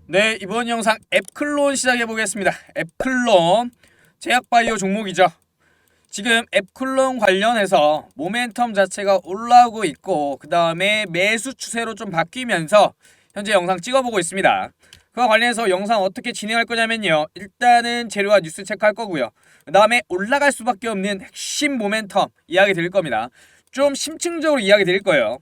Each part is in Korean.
네, 이번 영상 앱클론 시작해 보겠습니다. 앱클론 제약바이오 종목이죠. 지금 앱클론 관련해서 모멘텀 자체가 올라오고 있고 그 다음에 매수 추세로 좀 바뀌면서 현재 영상 찍어보고 있습니다. 그와 관련해서 영상 어떻게 진행할 거냐면요, 일단은 재료와 뉴스 체크할 거고요, 그 다음에 올라갈 수밖에 없는 핵심 모멘텀 이야기 드릴 겁니다. 좀 심층적으로 이야기 드릴 거예요.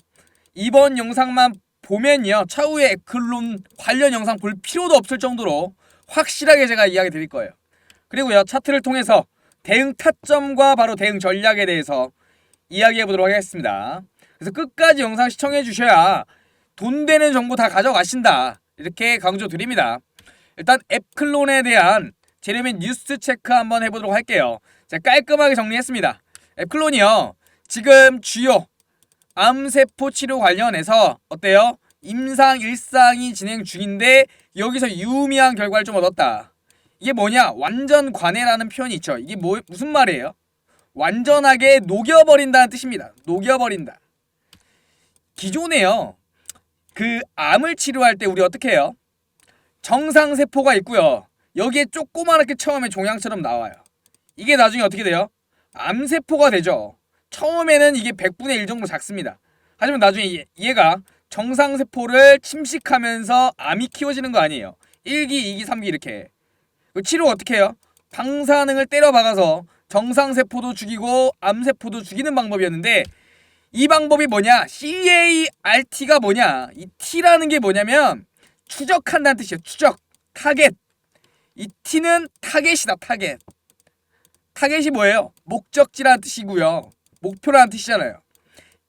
이번 영상만 보면요, 차후에 앱클론 관련 영상 볼 필요도 없을 정도로 확실하게 제가 이야기 드릴 거예요. 그리고요, 차트를 통해서 대응 타점과 바로 대응 전략에 대해서 이야기해 보도록 하겠습니다. 그래서 끝까지 영상 시청해 주셔야 돈 되는 정보 다 가져가신다, 이렇게 강조 드립니다. 일단 앱클론에 대한 재료 및 뉴스 체크 한번 해보도록 할게요. 제가 깔끔하게 정리했습니다. 앱클론이요, 지금 주요 암세포 치료 관련해서 어때요? 임상 일상이 진행 중인데 여기서 유의미한 결과를 좀 얻었다. 이게 뭐냐? 완전 관해라는 표현이 있죠. 이게 무슨 말이에요? 완전하게 녹여버린다는 뜻입니다. 녹여버린다. 기존에요, 그 암을 치료할 때 우리 어떻게 해요? 정상세포가 있고요, 여기에 조그맣게 처음에 종양처럼 나와요. 이게 나중에 어떻게 돼요? 암세포가 되죠. 처음에는 이게 100분의 1 정도 작습니다. 하지만 나중에 얘가 정상세포를 침식하면서 암이 키워지는 거 아니에요. 1기, 2기, 3기 이렇게. 치료 어떻게 해요? 방사능을 때려 박아서 정상세포도 죽이고 암세포도 죽이는 방법이었는데, 이 방법이 뭐냐? CART가 뭐냐? 이 T라는 게 뭐냐면 추적한다는 뜻이에요. 추적, 타겟. 이 T는 타겟이다, 타겟. 타겟이 뭐예요? 목적지라는 뜻이고요, 목표라는 뜻이잖아요.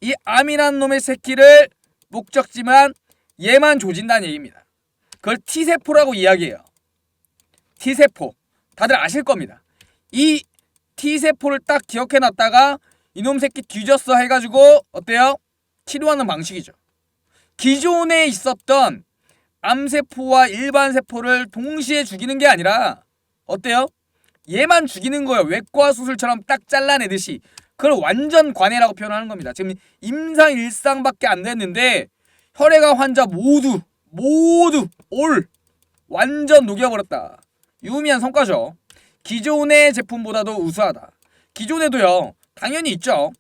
이 암이라는 놈의 새끼를 목적지만 얘만 조진다는 얘기입니다. 그걸 T세포라고 이야기해요. T세포. 다들 아실 겁니다. 이 T세포를 딱 기억해놨다가 이놈 새끼 뒤졌어 해가지고 어때요? 치료하는 방식이죠. 기존에 있었던 암세포와 일반 세포를 동시에 죽이는 게 아니라 어때요? 얘만 죽이는 거예요. 외과 수술처럼 딱 잘라내듯이. 그걸 완전 관해라고 표현하는 겁니다. 지금 임상 일상밖에 안 됐는데 혈액암 환자 모두 올 완전 녹여버렸다. 유의미한 성과죠. 기존의 제품보다도 우수하다. 기존에도요, 당연히 있죠.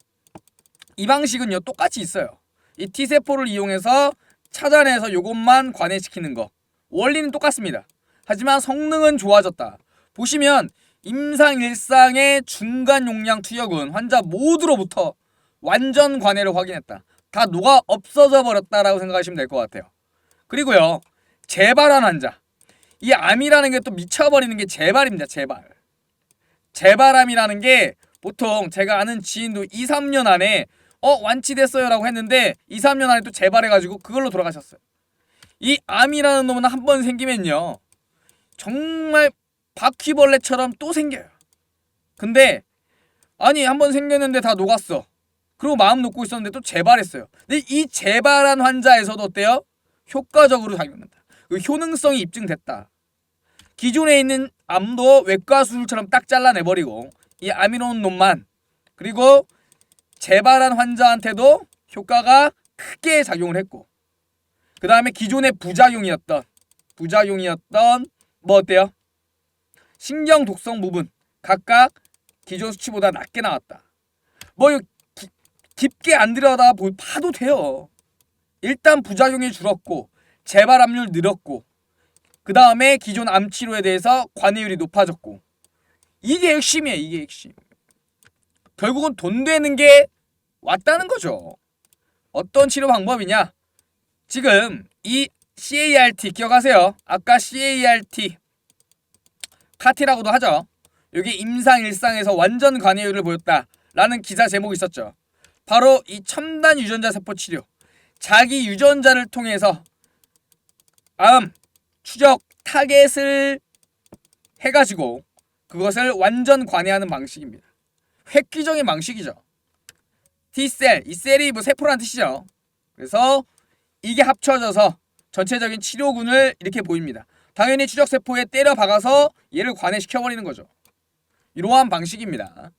이 방식은요, 똑같이 있어요. 이 T세포를 이용해서 찾아내서 요것만 관해시키는 거. 원리는 똑같습니다. 하지만 성능은 좋아졌다. 보시면 임상 일상의 중간 용량 투여군 환자 모두로부터 완전 관해를 확인했다. 다 녹아 없어져 버렸다라고 생각하시면 될 것 같아요. 그리고요, 재발한 환자. 이 암이라는 게 또 미쳐버리는 게 재발입니다. 재발. 재발암이라는 게 보통 제가 아는 지인도 2, 3년 안에 완치됐어요 라고 했는데 2, 3년 안에 또 재발해가지고 그걸로 돌아가셨어요. 이 암이라는 놈은 한 번 생기면요, 정말 바퀴벌레처럼 또 생겨요. 근데 아니, 한 번 생겼는데 다 녹았어. 그리고 마음 놓고 있었는데 또 재발했어요. 근데 이 재발한 환자에서도 어때요? 효과적으로 작용한다. 그 효능성이 입증됐다. 기존에 있는 암도 외과 수술처럼 딱 잘라내버리고 이 암이라는 놈만, 그리고 재발한 환자한테도 효과가 크게 작용을 했고, 그 다음에 기존의 부작용이었던 뭐 어때요? 신경 독성 부분 각각 기존 수치보다 낮게 나왔다. 뭐 이거 깊게 안 들여다 봐도 돼요. 일단 부작용이 줄었고 재발암률 늘었고 그 다음에 기존 암 치료에 대해서 관해율이 높아졌고, 이게 핵심이에요. 이게 핵심. 결국은 돈 되는 게 왔다는 거죠. 어떤 치료 방법이냐? 지금 이 CART 기억하세요. 아까 CART 카티라고도 하죠. 여기 임상 일상에서 완전 관해율을 보였다라는 기사 제목이 있었죠. 바로 이 첨단 유전자 세포 치료, 자기 유전자를 통해서 암 추적 타겟을 해가지고 그것을 완전 관해하는 방식입니다. 획기적인 방식이죠. T셀, 이 셀이 뭐 세포라는 뜻이죠. 그래서 이게 합쳐져서 전체적인 치료군을 이렇게 보입니다. 당연히 추적세포에 때려 박아서 얘를 관해시켜버리는 거죠. 이러한 방식입니다.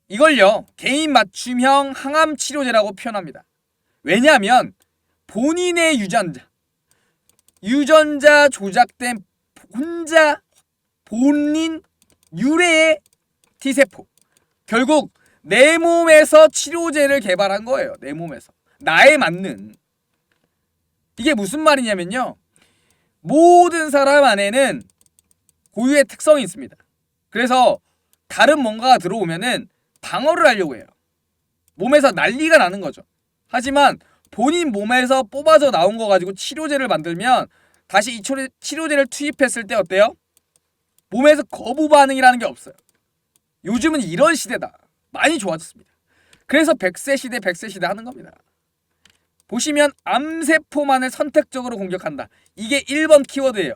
이걸요, 개인 맞춤형 항암 치료제라고 표현합니다. 왜냐하면 본인의 유전자, 유전자 조작된 혼자 본인 유래의 T세포. 결국 내 몸에서 치료제를 개발한 거예요. 내 몸에서. 나에 맞는. 이게 무슨 말이냐면요. 모든 사람 안에는 고유의 특성이 있습니다. 그래서 다른 뭔가가 들어오면은 방어를 하려고 해요. 몸에서 난리가 나는 거죠. 하지만 본인 몸에서 뽑아져 나온 거 가지고 치료제를 만들면 다시 이 치료제를 투입했을 때 어때요? 몸에서 거부 반응이라는 게 없어요. 요즘은 이런 시대다. 많이 좋아졌습니다. 그래서 100세 시대 100세 시대 하는 겁니다. 보시면 암세포만을 선택적으로 공격한다. 이게 1번 키워드예요.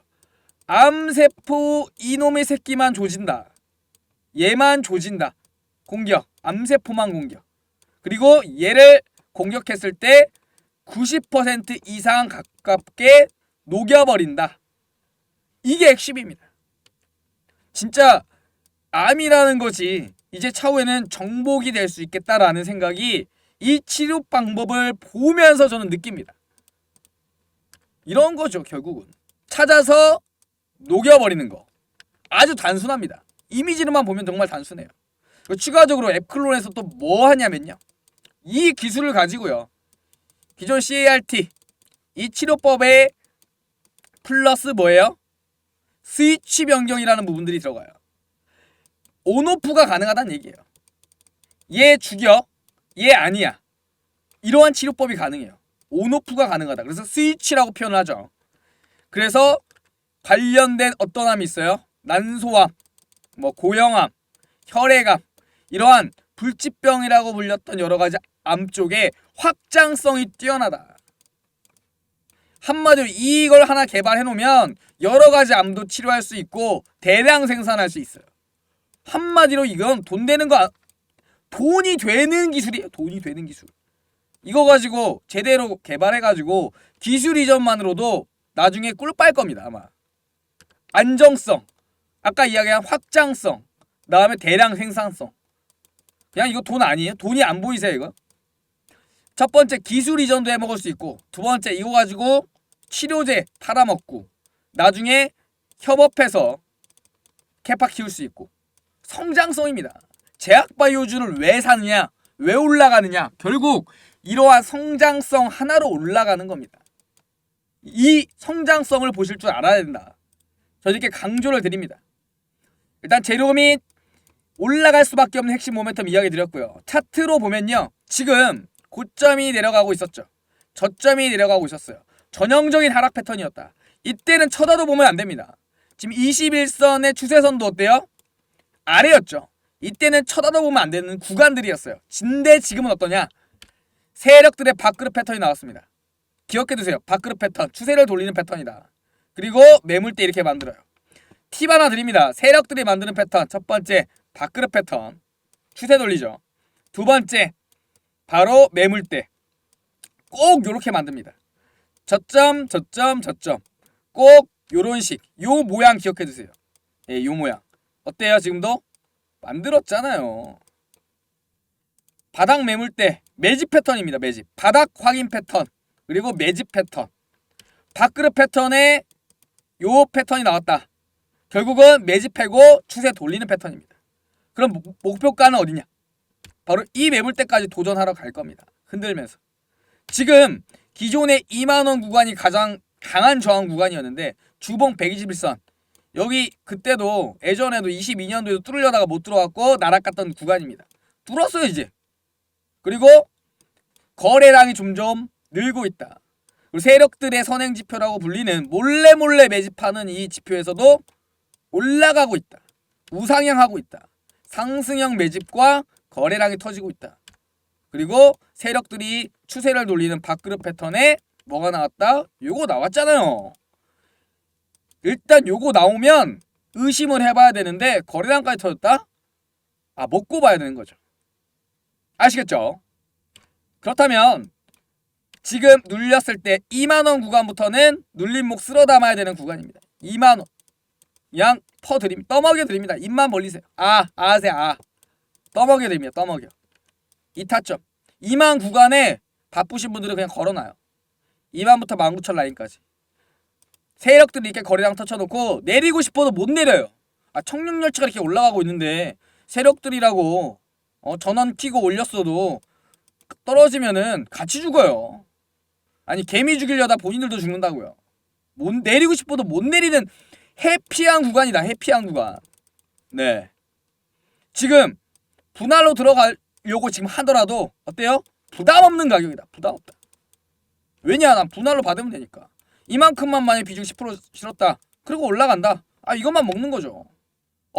암세포 이놈의 새끼만 조진다. 얘만 조진다. 공격. 암세포만 공격. 그리고 얘를 공격했을 때 90% 이상 가깝게 녹여버린다. 이게 핵심입니다. 진짜 암이라는 것이 이제 차후에는 정복이 될 수 있겠다라는 생각이 이 치료 방법을 보면서 저는 느낍니다. 이런 거죠. 결국은 찾아서 녹여버리는 거. 아주 단순합니다. 이미지로만 보면 정말 단순해요. 추가적으로 앱클론에서 또 뭐 하냐면요. 이 기술을 가지고요. 기존 CAR-T 이 치료법에 플러스 뭐예요? 스위치 변경이라는 부분들이 들어가요. 온오프가 가능하다는 얘기예요. 얘 죽여, 얘 아니야. 이러한 치료법이 가능해요. 온오프가 가능하다. 그래서 스위치라고 표현을 하죠. 그래서 관련된 어떤 암이 있어요? 난소암, 뭐 고형암, 혈액암, 이러한 불치병이라고 불렸던 여러 가지 암 쪽에 확장성이 뛰어나다. 한마디로 이걸 하나 개발해 놓으면 여러 가지 암도 치료할 수 있고 대량 생산할 수 있어요. 한마디로 이건 돈 되는 거, 돈이 되는 기술이에요. 돈이 되는 기술. 이거 가지고 제대로 개발해 가지고 기술 이전만으로도 나중에 꿀 빨 겁니다. 아마. 안정성, 아까 이야기한 확장성, 그다음에 대량 생산성. 그냥 이거 돈 아니에요? 돈이 안 보이세요 이거? 첫 번째 기술 이전도 해먹을 수 있고, 두 번째 이거 가지고 치료제 팔아먹고, 나중에 협업해서 캐파 키울 수 있고. 성장성입니다. 제약바이오주를 왜 사느냐, 왜 올라가느냐, 결국 이러한 성장성 하나로 올라가는 겁니다. 이 성장성을 보실 줄 알아야 된다. 저 이렇게 강조를 드립니다. 일단 재료 및 올라갈 수밖에 없는 핵심 모멘텀 이야기 드렸고요. 차트로 보면요, 지금 고점이 내려가고 있었죠. 저점이 내려가고 있었어요. 전형적인 하락 패턴이었다. 이때는 쳐다도 보면 안 됩니다. 지금 21선의 추세선도 어때요? 아래였죠. 이때는 쳐다도 보면 안 되는 구간들이었어요. 근데 지금은 어떠냐? 세력들의 밥그릇 패턴이 나왔습니다. 기억해두세요. 밥그릇 패턴, 추세를 돌리는 패턴이다. 그리고 매물대 이렇게 만들어요. 팁 하나 드립니다. 세력들이 만드는 패턴, 첫 번째 밥그릇 패턴, 추세 돌리죠. 두 번째 바로 매물대. 꼭 요렇게 만듭니다. 저점, 저점, 저점. 꼭 요런 식, 요 모양 기억해두세요. 예, 요 모양. 어때요? 지금도? 만들었잖아요. 바닥 매물대, 매집 패턴입니다. 매집. 바닥 확인 패턴, 그리고 매집 패턴. 밥그릇 패턴에 요 패턴이 나왔다. 결국은 매집하고 추세 돌리는 패턴입니다. 그럼 목표가는 어디냐? 바로 이 매물대까지 도전하러 갈 겁니다. 흔들면서. 지금 기존의 2만원 구간이 가장 강한 저항 구간이었는데 주봉 121선, 여기 그때도 예전에도 22년도에도 뚫으려다가 못 들어갔고 날아갔던 구간입니다. 뚫었어요 이제. 그리고 거래량이 점점 늘고 있다. 그리고 세력들의 선행지표라고 불리는 몰래 매집하는 이 지표에서도 올라가고 있다. 우상향하고 있다. 상승형 매집과 거래량이 터지고 있다. 그리고 세력들이 추세를 돌리는 밥그릇 패턴에 뭐가 나왔다? 요거 나왔잖아요. 일단 요거 나오면 의심을 해봐야 되는데 거래량까지 터졌다? 아, 먹고 봐야 되는 거죠. 아시겠죠? 그렇다면 지금 눌렸을 때 2만원 구간부터는 눌림목 쓸어 담아야 되는 구간입니다. 2만원 그냥 퍼드립니다. 떠먹여 드립니다. 입만 벌리세요. 아세요. 떠먹여 드립니다. 떠먹여. 이 타점 2만 구간에 바쁘신 분들은 그냥 걸어놔요. 2만부터 19,000 라인까지. 세력들이 이렇게 거래량 터쳐놓고 내리고 싶어도 못 내려요. 청룡열차가 이렇게 올라가고 있는데 세력들이라고 전원 키고 올렸어도 떨어지면은 같이 죽어요. 아니 개미 죽이려다 본인들도 죽는다고요. 못 내리고 싶어도 못 내리는 해피한 구간이다. 해피한 구간. 네. 지금 분할로 들어가려고 지금 하더라도 어때요? 부담 없는 가격이다. 부담 없다. 왜냐? 난 분할로 받으면 되니까. 이만큼만 만약 비중 10% 실었다. 그리고 올라간다. 이것만 먹는 거죠.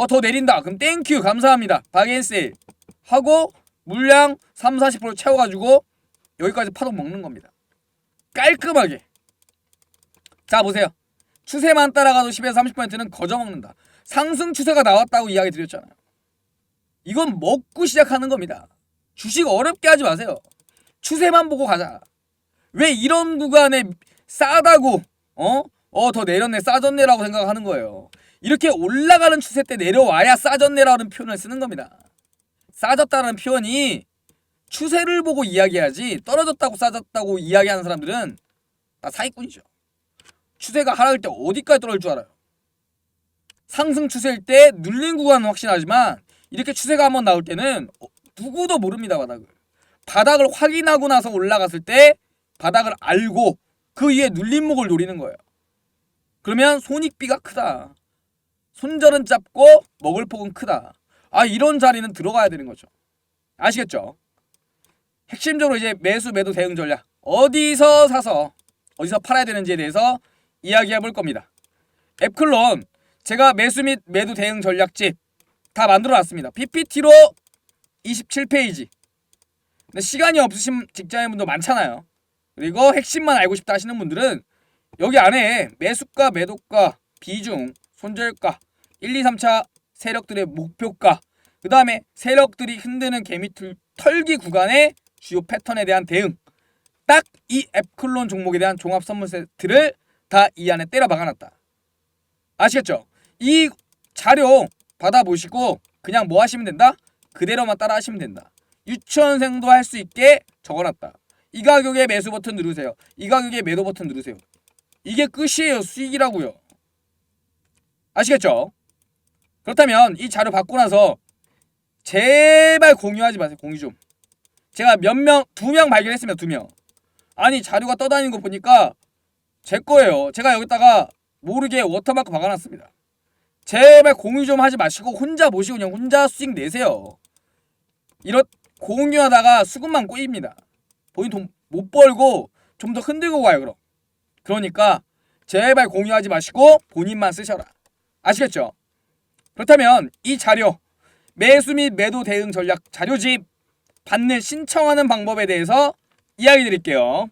더 내린다. 그럼 땡큐 감사합니다. 박앤세일 하고 물량 30-40% 채워가지고 여기까지 파동 먹는 겁니다. 깔끔하게. 자 보세요. 추세만 따라가도 10에서 30%는 거저먹는다. 상승 추세가 나왔다고 이야기 드렸잖아요. 이건 먹고 시작하는 겁니다. 주식 어렵게 하지 마세요. 추세만 보고 가자. 왜 이런 구간에 싸다고 더 내렸네 싸졌네라고 생각하는 거예요. 이렇게 올라가는 추세 때 내려와야 싸졌네라는 표현을 쓰는 겁니다. 싸졌다는 표현이 추세를 보고 이야기하지 떨어졌다고 싸졌다고 이야기하는 사람들은 다 사기꾼이죠. 추세가 하락할 때 어디까지 떨어질 줄 알아요. 상승 추세일 때 눌린 구간은 확신하지만 이렇게 추세가 한번 나올 때는 누구도 모릅니다. 바닥을 확인하고 나서 올라갔을 때 바닥을 알고 그 위에 눌림목을 노리는 거예요. 그러면 손익비가 크다. 손절은 짧고 먹을 폭은 크다. 이런 자리는 들어가야 되는 거죠. 아시겠죠? 핵심적으로 이제 매수 매도 대응 전략 어디서 사서 어디서 팔아야 되는지에 대해서 이야기해 볼 겁니다. 앱클론 제가 매수 및 매도 대응 전략집 다 만들어 놨습니다. PPT로 27페이지. 근데 시간이 없으신 직장인분도 많잖아요. 그리고 핵심만 알고 싶다 하시는 분들은 여기 안에 매수가, 매도가, 비중, 손절가, 1, 2, 3차 세력들의 목표가, 그 다음에 세력들이 흔드는 개미 털기 구간의 주요 패턴에 대한 대응, 딱 이 앱클론 종목에 대한 종합 선물 세트를 다 이 안에 때려 박아놨다. 아시겠죠? 이 자료 받아보시고 그냥 뭐 하시면 된다? 그대로만 따라 하시면 된다. 유치원생도 할 수 있게 적어놨다. 이 가격에 매수 버튼 누르세요. 이 가격에 매도 버튼 누르세요. 이게 끝이에요. 수익이라고요. 아시겠죠? 그렇다면 이 자료 받고 나서 제발 공유하지 마세요. 공유 좀. 제가 몇 명, 2명 발견했습니다. 2명. 아니 자료가 떠다니는 거 보니까 제 거예요. 제가 여기다가 모르게 워터마크 박아놨습니다. 제발 공유 좀 하지 마시고 혼자 보시고 그냥 혼자 수익 내세요. 이런 공유하다가 수급만 꼬입니다. 본인 돈 못 벌고 좀 더 흔들고 가요. 그럼. 그러니까 제발 공유하지 마시고 본인만 쓰셔라. 아시겠죠? 그렇다면 이 자료 매수 및 매도 대응 전략 자료집 받는 신청하는 방법에 대해서 이야기 드릴게요.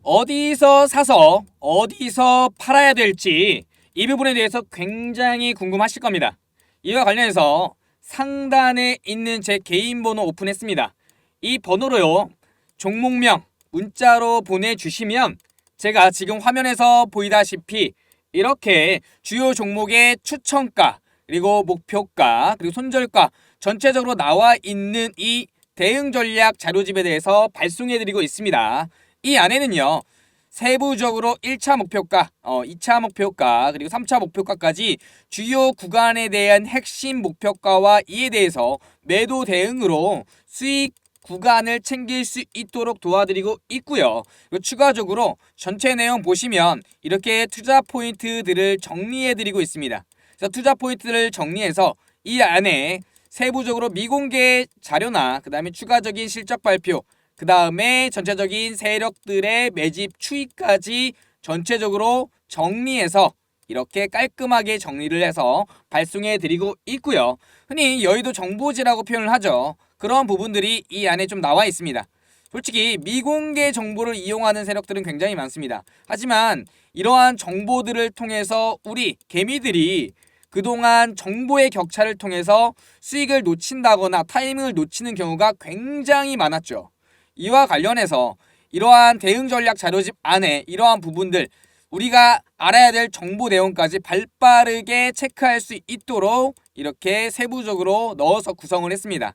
어디서 사서 어디서 팔아야 될지 이 부분에 대해서 굉장히 궁금하실 겁니다. 이와 관련해서 상단에 있는 제 개인 번호 오픈했습니다. 이 번호로요. 종목명 문자로 보내주시면 제가 지금 화면에서 보이다시피 이렇게 주요 종목의 추천가 그리고 목표가 그리고 손절가 전체적으로 나와 있는 이 대응 전략 자료집에 대해서 발송해드리고 있습니다. 이 안에는요. 세부적으로 1차 목표가, 2차 목표가, 그리고 3차 목표가까지 주요 구간에 대한 핵심 목표가와 이에 대해서 매도 대응으로 수익 구간을 챙길 수 있도록 도와드리고 있고요. 그리고 추가적으로 전체 내용 보시면 이렇게 투자 포인트들을 정리해드리고 있습니다. 그래서 투자 포인트를 정리해서 이 안에 세부적으로 미공개 자료나 그 다음에 추가적인 실적 발표 그 다음에 전체적인 세력들의 매집 추이까지 전체적으로 정리해서 이렇게 깔끔하게 정리를 해서 발송해 드리고 있고요. 흔히 여의도 정보지라고 표현을 하죠. 그런 부분들이 이 안에 좀 나와 있습니다. 솔직히 미공개 정보를 이용하는 세력들은 굉장히 많습니다. 하지만 이러한 정보들을 통해서 우리 개미들이 그동안 정보의 격차를 통해서 수익을 놓친다거나 타이밍을 놓치는 경우가 굉장히 많았죠. 이와 관련해서 이러한 대응 전략 자료집 안에 이러한 부분들 우리가 알아야 될 정보 내용까지 발빠르게 체크할 수 있도록 이렇게 세부적으로 넣어서 구성을 했습니다.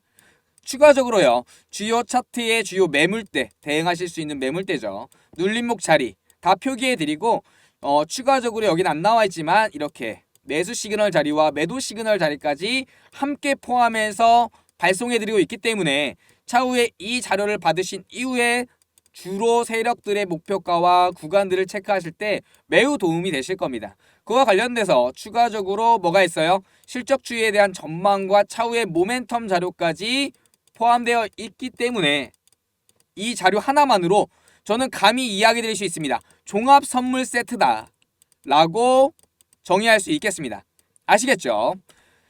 추가적으로요. 주요 차트의 주요 매물대, 대응하실 수 있는 매물대죠. 눌림목 자리 다 표기해드리고 추가적으로 여기는 안 나와 있지만 이렇게 매수 시그널 자리와 매도 시그널 자리까지 함께 포함해서 발송해드리고 있기 때문에 차후에 이 자료를 받으신 이후에 주로 세력들의 목표가와 구간들을 체크하실 때 매우 도움이 되실 겁니다. 그와 관련돼서 추가적으로 뭐가 있어요? 실적 주의에 대한 전망과 차후의 모멘텀 자료까지 포함되어 있기 때문에 이 자료 하나만으로 저는 감히 이야기 드릴 수 있습니다. 종합 선물 세트다 라고 정의할 수 있겠습니다. 아시겠죠?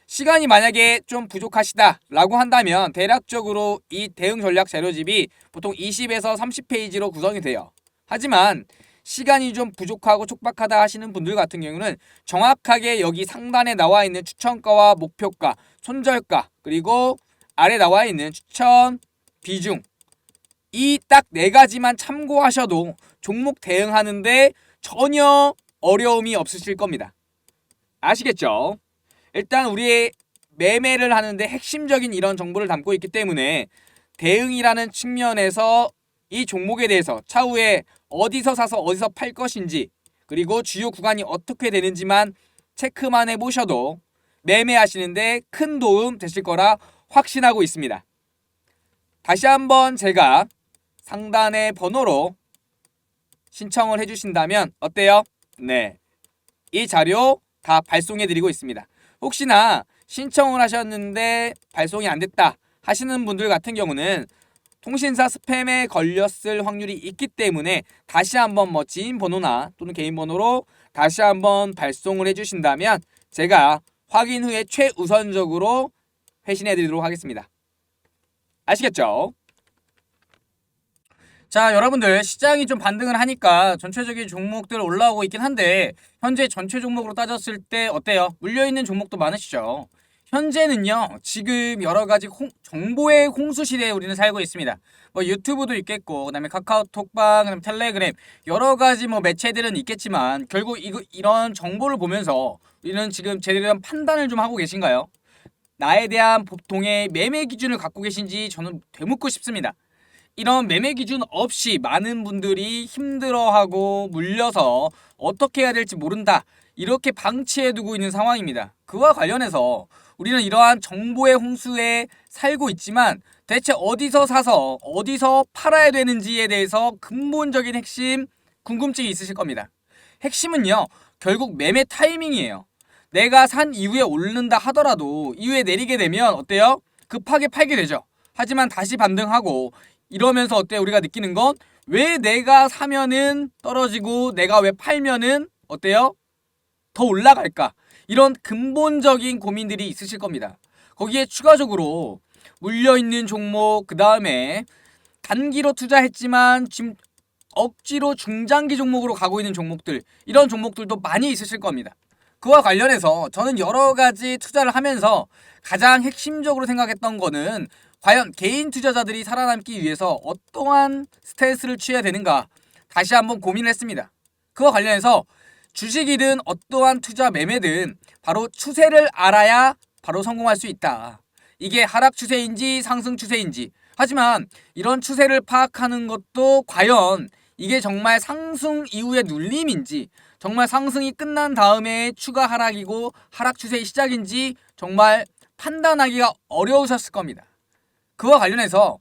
시간이 만약에 좀 부족하시다 라고 한다면 대략적으로 이 대응 전략 자료집이 보통 20에서 30페이지로 구성이 돼요. 하지만 시간이 좀 부족하고 촉박하다 하시는 분들 같은 경우는 정확하게 여기 상단에 나와 있는 추천가와 목표가, 손절가, 그리고 아래 나와 있는 추천 비중, 이 딱 4가지만 참고하셔도 종목 대응하는데 전혀 어려움이 없으실 겁니다. 아시겠죠? 일단 우리의 매매를 하는데 핵심적인 이런 정보를 담고 있기 때문에 대응이라는 측면에서 이 종목에 대해서 차후에 어디서 사서 어디서 팔 것인지, 그리고 주요 구간이 어떻게 되는지만 체크만 해보셔도 매매하시는데 큰 도움 되실 거라 확신하고 있습니다. 다시 한번 제가 상단의 번호로 신청을 해주신다면 어때요? 네, 이 자료 다 발송해드리고 있습니다. 혹시나 신청을 하셨는데 발송이 안 됐다 하시는 분들 같은 경우는 통신사 스팸에 걸렸을 확률이 있기 때문에 다시 한번 지인 번호나 또는 개인 번호로 다시 한번 발송을 해주신다면 제가 확인 후에 최우선적으로 회신해드리도록 하겠습니다. 아시겠죠? 자, 여러분들 시장이 좀 반등을 하니까 전체적인 종목들 올라오고 있긴 한데 현재 전체 종목으로 따졌을 때 어때요? 물려있는 종목도 많으시죠? 현재는요, 지금 여러가지 정보의 홍수 시대에 우리는 살고 있습니다. 유튜브도 있겠고, 그 다음에 카카오톡방, 그 다음에 텔레그램, 여러가지 매체들은 있겠지만 결국 이런 정보를 보면서 우리는 지금 제대로 된 판단을 좀 하고 계신가요? 나에 대한 보통의 매매 기준을 갖고 계신지 저는 되묻고 싶습니다. 이런 매매 기준 없이 많은 분들이 힘들어하고 물려서 어떻게 해야 될지 모른다, 이렇게 방치해두고 있는 상황입니다. 그와 관련해서 우리는 이러한 정보의 홍수에 살고 있지만 대체 어디서 사서 어디서 팔아야 되는지에 대해서 근본적인 핵심 궁금증이 있으실 겁니다. 핵심은요, 결국 매매 타이밍이에요. 내가 산 이후에 오른다 하더라도 이후에 내리게 되면 어때요? 급하게 팔게 되죠. 하지만 다시 반등하고 이러면서 어때요? 우리가 느끼는 건 왜 내가 사면은 떨어지고 내가 왜 팔면은 어때요? 더 올라갈까? 이런 근본적인 고민들이 있으실 겁니다. 거기에 추가적으로 물려있는 종목, 그 다음에 단기로 투자했지만 지금 억지로 중장기 종목으로 가고 있는 종목들, 이런 종목들도 많이 있으실 겁니다. 그와 관련해서 저는 여러 가지 투자를 하면서 가장 핵심적으로 생각했던 거는 과연 개인 투자자들이 살아남기 위해서 어떠한 스탠스를 취해야 되는가 다시 한번 고민을 했습니다. 그와 관련해서 주식이든 어떠한 투자 매매든 바로 추세를 알아야 바로 성공할 수 있다. 이게 하락 추세인지 상승 추세인지, 하지만 이런 추세를 파악하는 것도 과연 이게 정말 상승 이후의 눌림인지, 정말 상승이 끝난 다음에 추가 하락이고 하락 추세의 시작인지 정말 판단하기가 어려우셨을 겁니다. 그와 관련해서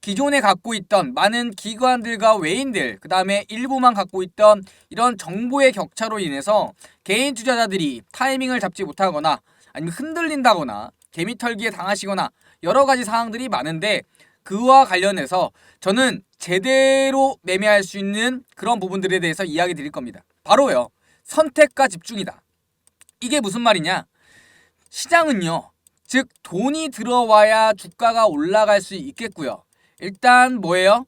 기존에 갖고 있던 많은 기관들과 외인들, 그 다음에 일부만 갖고 있던 이런 정보의 격차로 인해서 개인 투자자들이 타이밍을 잡지 못하거나 아니면 흔들린다거나 개미털기에 당하시거나 여러 가지 상황들이 많은데, 그와 관련해서 저는 제대로 매매할 수 있는 그런 부분들에 대해서 이야기 드릴 겁니다. 바로요, 선택과 집중이다. 이게 무슨 말이냐? 시장은요, 즉 돈이 들어와야 주가가 올라갈 수 있겠고요. 일단 뭐예요?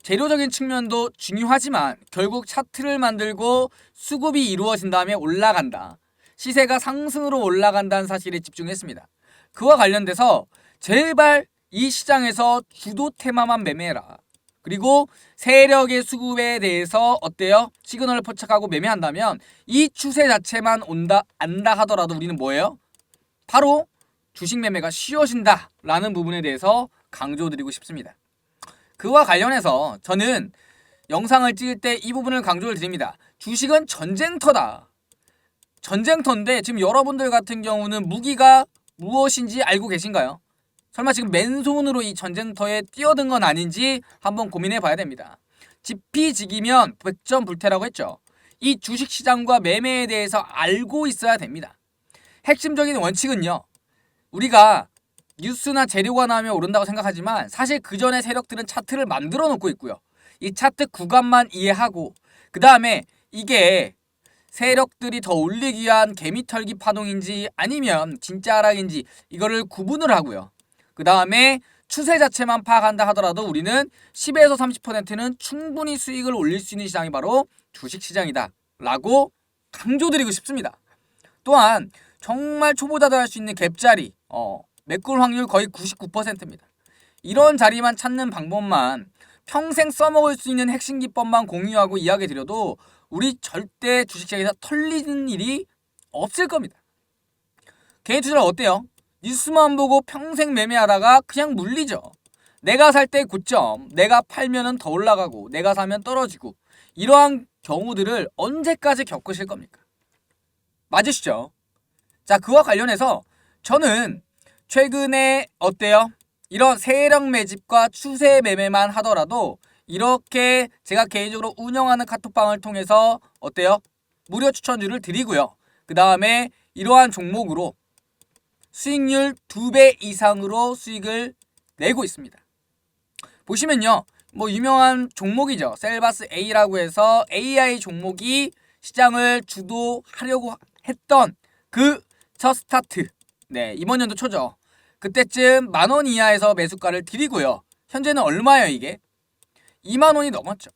재료적인 측면도 중요하지만 결국 차트를 만들고 수급이 이루어진 다음에 올라간다. 시세가 상승으로 올라간다는 사실에 집중했습니다. 그와 관련돼서 제발 이 시장에서 주도 테마만 매매해라. 그리고 세력의 수급에 대해서 어때요? 시그널을 포착하고 매매한다면 이 추세 자체만 안다 하더라도 우리는 뭐예요? 바로 주식 매매가 쉬워진다 라는 부분에 대해서 강조드리고 싶습니다. 그와 관련해서 저는 영상을 찍을 때 이 부분을 강조를 드립니다. 주식은 전쟁터다. 전쟁터인데 지금 여러분들 같은 경우는 무기가 무엇인지 알고 계신가요? 설마 지금 맨손으로 이 전쟁터에 뛰어든 건 아닌지 한번 고민해 봐야 됩니다. 지피지기면 백전불태라고 했죠. 이 주식시장과 매매에 대해서 알고 있어야 됩니다. 핵심적인 원칙은요. 우리가 뉴스나 재료가 나오면 오른다고 생각하지만 사실 그 전에 세력들은 차트를 만들어 놓고 있고요. 이 차트 구간만 이해하고 그 다음에 이게 세력들이 더 올리기 위한 개미털기 파동인지 아니면 진짜 하락인지 이거를 구분을 하고요. 그 다음에 추세 자체만 파악한다 하더라도 우리는 10에서 30%는 충분히 수익을 올릴 수 있는 시장이 바로 주식시장이다 라고 강조드리고 싶습니다. 또한 정말 초보자도 할 수 있는 갭자리 매꿀 확률 거의 99%입니다. 이런 자리만 찾는 방법만 평생 써먹을 수 있는 핵심 기법만 공유하고 이야기 드려도 우리 절대 주식시장에서 털리는 일이 없을 겁니다. 개인 투자는 어때요? 뉴스만 보고 평생 매매하다가 그냥 물리죠. 내가 살 때 고점, 내가 팔면은 더 올라가고 내가 사면 떨어지고 이러한 경우들을 언제까지 겪으실 겁니까? 맞으시죠? 자, 그와 관련해서 저는 최근에 어때요? 이런 세력 매집과 추세 매매만 하더라도 이렇게 제가 개인적으로 운영하는 카톡방을 통해서 어때요? 무료 추천주를 드리고요. 그 다음에 이러한 종목으로 수익률 2배 이상으로 수익을 내고 있습니다. 보시면요. 뭐 유명한 종목이죠. 셀바스 A라고 해서 AI 종목이 시장을 주도하려고 했던 그 첫 스타트. 네, 이번 연도 초죠. 그때쯤 10,000원 이하에서 매수가를 드리고요. 현재는 얼마예요, 이게? 20,000원이 넘었죠.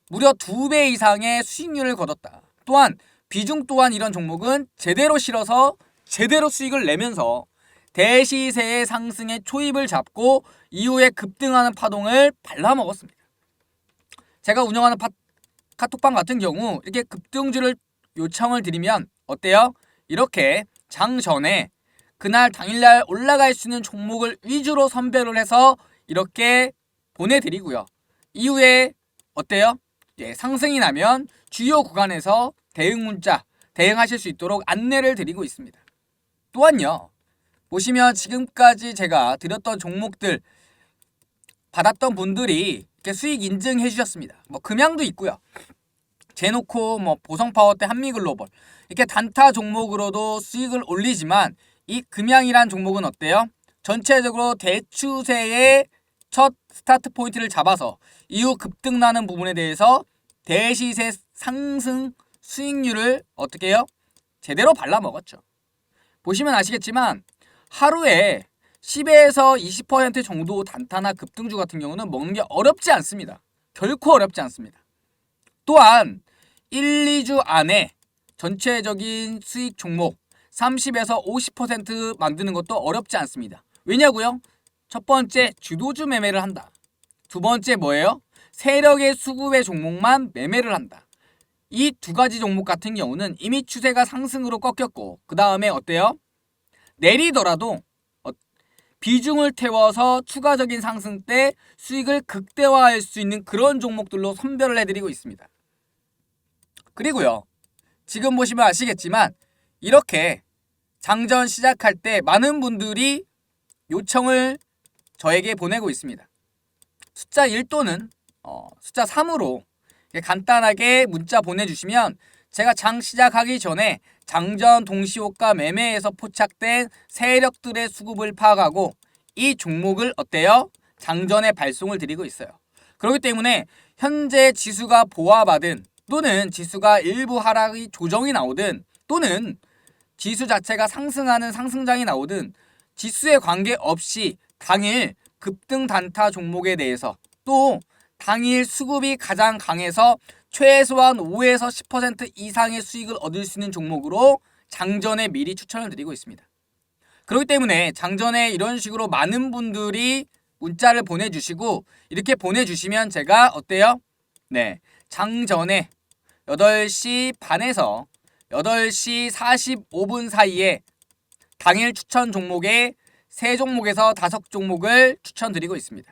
무려 2배 이상의 수익률을 거뒀다. 또한 비중 또한 이런 종목은 제대로 실어서 제대로 수익을 내면서 대시세의 상승의 초입을 잡고 이후에 급등하는 파동을 발라먹었습니다. 제가 운영하는 카톡방 같은 경우 이렇게 급등주를 요청을 드리면 어때요? 이렇게 장 전에 그날 당일날 올라갈 수 있는 종목을 위주로 선별을 해서 이렇게 보내드리고요. 이후에 어때요? 예, 상승이 나면 주요 구간에서 대응 문자 대응하실 수 있도록 안내를 드리고 있습니다. 또한요. 보시면 지금까지 제가 드렸던 종목들 받았던 분들이 이렇게 수익 인증해 주셨습니다. 뭐 금양도 있고요. 제노코, 뭐 보성파워때, 한미글로벌 이렇게 단타 종목으로도 수익을 올리지만 이 금양이란 종목은 어때요? 전체적으로 대추세의 첫 스타트 포인트를 잡아서 이후 급등나는 부분에 대해서 대시세 상승 수익률을 어떻게 해요? 제대로 발라먹었죠. 보시면 아시겠지만 하루에 10에서 20% 정도 단타나 급등주 같은 경우는 먹는 게 어렵지 않습니다. 결코 어렵지 않습니다. 또한 1, 2주 안에 전체적인 수익 종목 30에서 50% 만드는 것도 어렵지 않습니다. 왜냐고요? 첫 번째, 주도주 매매를 한다. 두 번째 뭐예요? 세력의 수급의 종목만 매매를 한다. 이 두 가지 종목 같은 경우는 이미 추세가 상승으로 꺾였고 그 다음에 어때요? 내리더라도 비중을 태워서 추가적인 상승 때 수익을 극대화할 수 있는 그런 종목들로 선별을 해드리고 있습니다. 그리고요. 지금 보시면 아시겠지만 이렇게 장전 시작할 때 많은 분들이 요청을 저에게 보내고 있습니다. 숫자 1 또는 숫자 3으로 간단하게 문자 보내주시면 제가 장 시작하기 전에 장전 동시호가 매매에서 포착된 세력들의 수급을 파악하고 이 종목을 어때요? 장전에 발송을 드리고 있어요. 그렇기 때문에 현재 지수가 보합하든 또는 지수가 일부 하락이 조정이 나오든 또는 지수 자체가 상승하는 상승장이 나오든 지수에 관계없이 당일 급등 단타 종목에 대해서 또 당일 수급이 가장 강해서 최소한 5에서 10% 이상의 수익을 얻을 수 있는 종목으로 장전에 미리 추천을 드리고 있습니다. 그렇기 때문에 장전에 이런 식으로 많은 분들이 문자를 보내주시고 이렇게 보내주시면 제가 어때요? 네, 장전에 8시 반에서 8시 45분 사이에 당일 추천 종목에 3종목에서 5종목을 추천드리고 있습니다.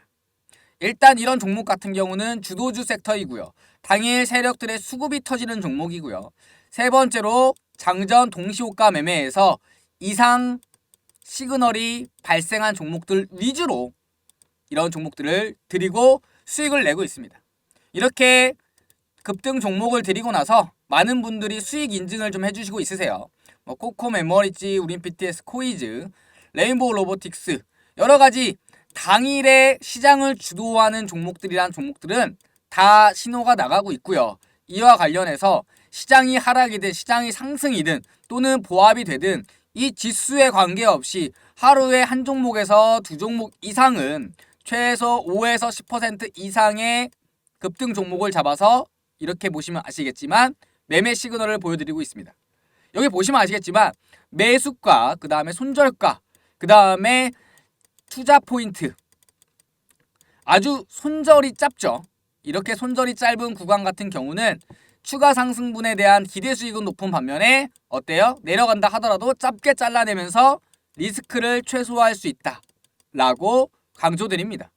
일단 이런 종목 같은 경우는 주도주 섹터이고요. 당일 세력들의 수급이 터지는 종목이고요. 세 번째로 장전 동시호가 매매에서 이상 시그널이 발생한 종목들 위주로 이런 종목들을 드리고 수익을 내고 있습니다. 이렇게 급등 종목을 드리고 나서 많은 분들이 수익 인증을 좀 해주시고 있으세요. 뭐 코코 에머리지, 우린 BTS, 코이즈, 레인보우 로보틱스 여러가지 당일에 시장을 주도하는 종목들이란 종목들은 다 신호가 나가고 있고요. 이와 관련해서 시장이 하락이든 시장이 상승이든 또는 보합이 되든 이 지수에 관계없이 하루에 한 종목에서 두 종목 이상은 최소 5에서 10% 이상의 급등 종목을 잡아서 이렇게 보시면 아시겠지만 매매 시그널을 보여드리고 있습니다. 여기 보시면 아시겠지만 매수가, 그 다음에 손절가, 그 다음에 투자 포인트 아주 손절이 짧죠. 이렇게 손절이 짧은 구간 같은 경우는 추가 상승분에 대한 기대 수익은 높은 반면에 어때요? 내려간다 하더라도 짧게 잘라내면서 리스크를 최소화할 수 있다 라고 강조드립니다.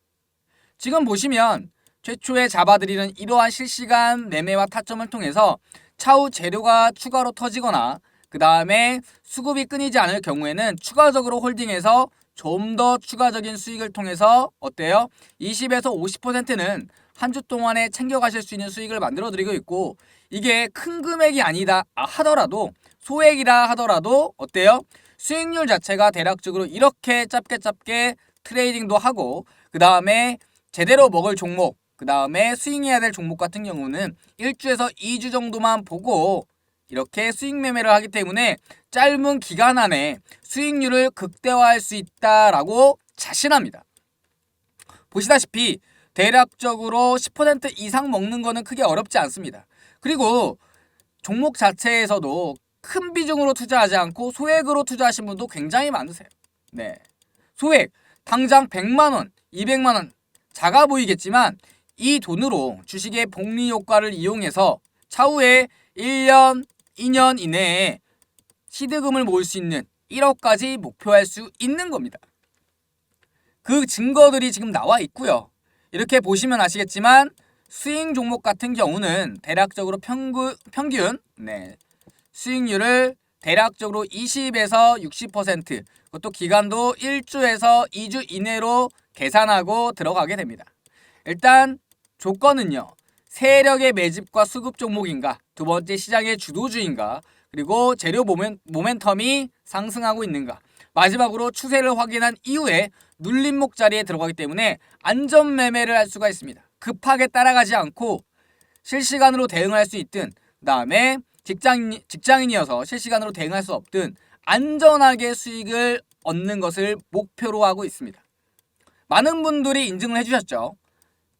지금 보시면 최초에 잡아드리는 이러한 실시간 매매와 타점을 통해서 차후 재료가 추가로 터지거나 그 다음에 수급이 끊이지 않을 경우에는 추가적으로 홀딩해서 좀 더 추가적인 수익을 통해서 어때요? 20에서 50%는 한 주 동안에 챙겨가실 수 있는 수익을 만들어 드리고 있고 이게 큰 금액이 아니다 하더라도 소액이라 하더라도 어때요? 수익률 자체가 대략적으로 이렇게 짧게 트레이딩도 하고 그 다음에 제대로 먹을 종목 그 다음에 스윙해야 될 종목 같은 경우는 1주에서 2주 정도만 보고 이렇게 수익 매매를 하기 때문에 짧은 기간 안에 수익률을 극대화할 수 있다라고 자신합니다. 보시다시피 대략적으로 10% 이상 먹는 거는 크게 어렵지 않습니다. 그리고 종목 자체에서도 큰 비중으로 투자하지 않고 소액으로 투자하신 분도 굉장히 많으세요. 네, 소액 당장 100만원, 200만원 작아 보이겠지만 이 돈으로 주식의 복리 효과를 이용해서 차후에 1년, 2년 이내에 시드금을 모을 수 있는 1억까지 목표할 수 있는 겁니다. 그 증거들이 지금 나와 있고요. 이렇게 보시면 아시겠지만 스윙 종목 같은 경우는 대략적으로 평균 수익률을 대략적으로 20에서 60% 그것도 기간도 1주에서 2주 이내로 계산하고 들어가게 됩니다. 일단 조건은요. 세력의 매집과 수급 종목인가, 두 번째 시장의 주도주인가, 그리고 재료 모멘텀이 상승하고 있는가, 마지막으로 추세를 확인한 이후에 눌림목 자리에 들어가기 때문에 안전 매매를 할 수가 있습니다. 급하게 따라가지 않고 실시간으로 대응할 수 있든 그 다음에 직장인이어서 실시간으로 대응할 수 없든 안전하게 수익을 얻는 것을 목표로 하고 있습니다. 많은 분들이 인증을 해주셨죠.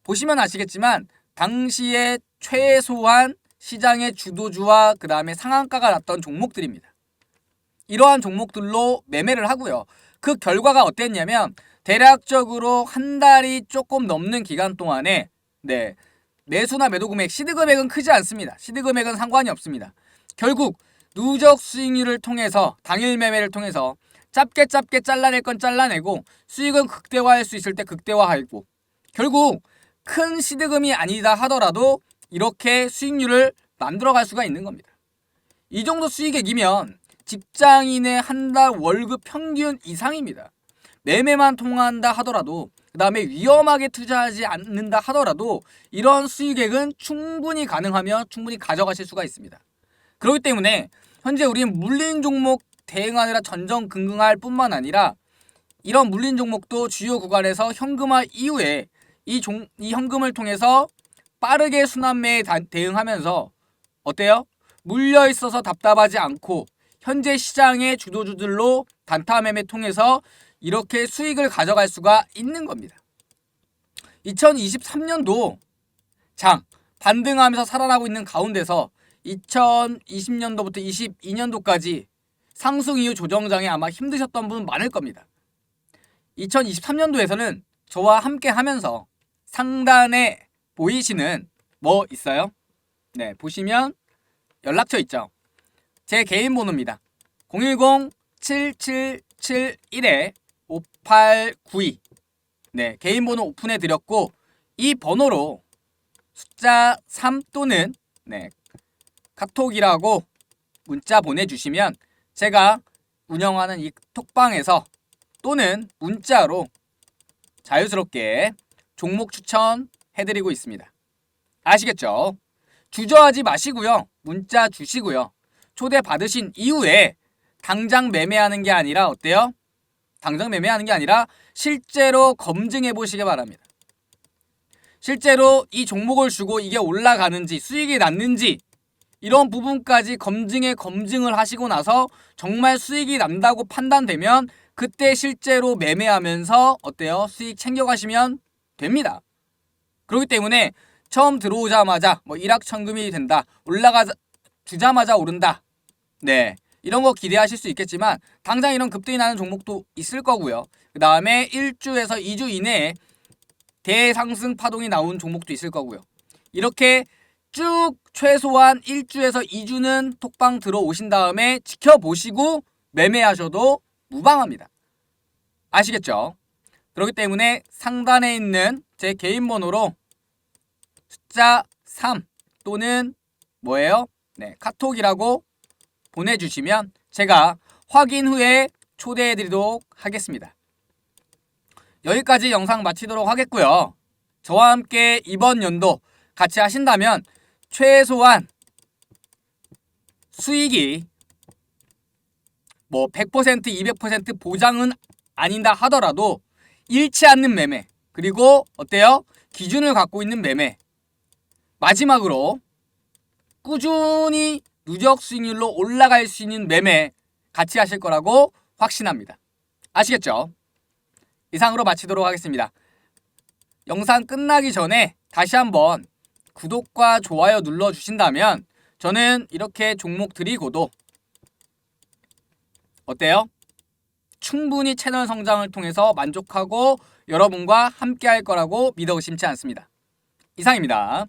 보시면 아시겠지만 당시에 최소한 시장의 주도주와 그 다음에 상한가가 났던 종목들입니다. 이러한 종목들로 매매를 하고요. 그 결과가 어땠냐면 대략적으로 한 달이 조금 넘는 기간 동안에 매수나 매도 금액, 시드 금액은 크지 않습니다. 시드 금액은 상관이 없습니다. 결국 누적 수익률을 통해서 당일 매매를 통해서 짧게 잘라낼 건 잘라내고 수익은 극대화할 수 있을 때 극대화하고 결국 큰 시드금이 아니다 하더라도 이렇게 수익률을 만들어갈 수가 있는 겁니다. 이 정도 수익액이면 직장인의 한 달 월급 평균 이상입니다. 매매만 통한다 하더라도 그 다음에 위험하게 투자하지 않는다 하더라도 이런 수익액은 충분히 가능하며 충분히 가져가실 수가 있습니다. 그렇기 때문에 현재 우리는 물린 종목 대응하느라 전전긍긍할 뿐만 아니라 이런 물린 종목도 주요 구간에서 현금화 이후에 이 현금을 통해서 빠르게 순환매에 대응하면서 어때요? 물려 있어서 답답하지 않고 현재 시장의 주도주들로 단타 매매 통해서 이렇게 수익을 가져갈 수가 있는 겁니다. 2023년도 장 반등하면서 살아나고 있는 가운데서 2020년도부터 22년도까지 상승 이후 조정장에 아마 힘드셨던 분 많을 겁니다. 2023년도에서는 저와 함께 하면서 상단에 보이시는 뭐 있어요? 네, 보시면 연락처 있죠. 제 개인 번호입니다. 010-7771-5892 네, 개인 번호 오픈해 드렸고 이 번호로 숫자 3 또는 카톡이라고 문자 보내주시면 제가 운영하는 이 톡방에서 또는 문자로 자유스럽게 종목 추천해드리고 있습니다. 아시겠죠? 주저하지 마시고요. 문자 주시고요. 초대 받으신 이후에 당장 매매하는 게 아니라 어때요? 당장 매매하는 게 아니라 실제로 검증해 보시기 바랍니다. 실제로 이 종목을 주고 이게 올라가는지 수익이 났는지 이런 부분까지 검증을 하시고 나서 정말 수익이 난다고 판단되면 그때 실제로 매매하면서 어때요? 수익 챙겨가시면 됩니다. 그렇기 때문에 처음 들어오자마자 일확천금이 된다, 주자마자 오른다, 이런 거 기대하실 수 있겠지만 당장 이런 급등이 나는 종목도 있을 거고요. 그 다음에 1주에서 2주 이내에 대상승 파동이 나온 종목도 있을 거고요. 이렇게 쭉 최소한 1주에서 2주는 톡방 들어오신 다음에 지켜보시고 매매하셔도 무방합니다. 아시겠죠? 그렇기 때문에 상단에 있는 제 개인 번호로 숫자 3 또는 카톡이라고 보내주시면 제가 확인 후에 초대해드리도록 하겠습니다. 여기까지 영상 마치도록 하겠고요. 저와 함께 이번 연도 같이 하신다면 최소한 수익이 100%, 200% 보장은 아닌다 하더라도 잃지 않는 매매, 그리고 어때요? 기준을 갖고 있는 매매, 마지막으로 꾸준히 누적 수익률로 올라갈 수 있는 매매 같이 하실 거라고 확신합니다. 아시겠죠? 이상으로 마치도록 하겠습니다. 영상 끝나기 전에 다시 한번 구독과 좋아요 눌러주신다면 저는 이렇게 종목 드리고도 어때요? 충분히 채널 성장을 통해서 만족하고 여러분과 함께 할 거라고 믿어 의심치 않습니다. 이상입니다.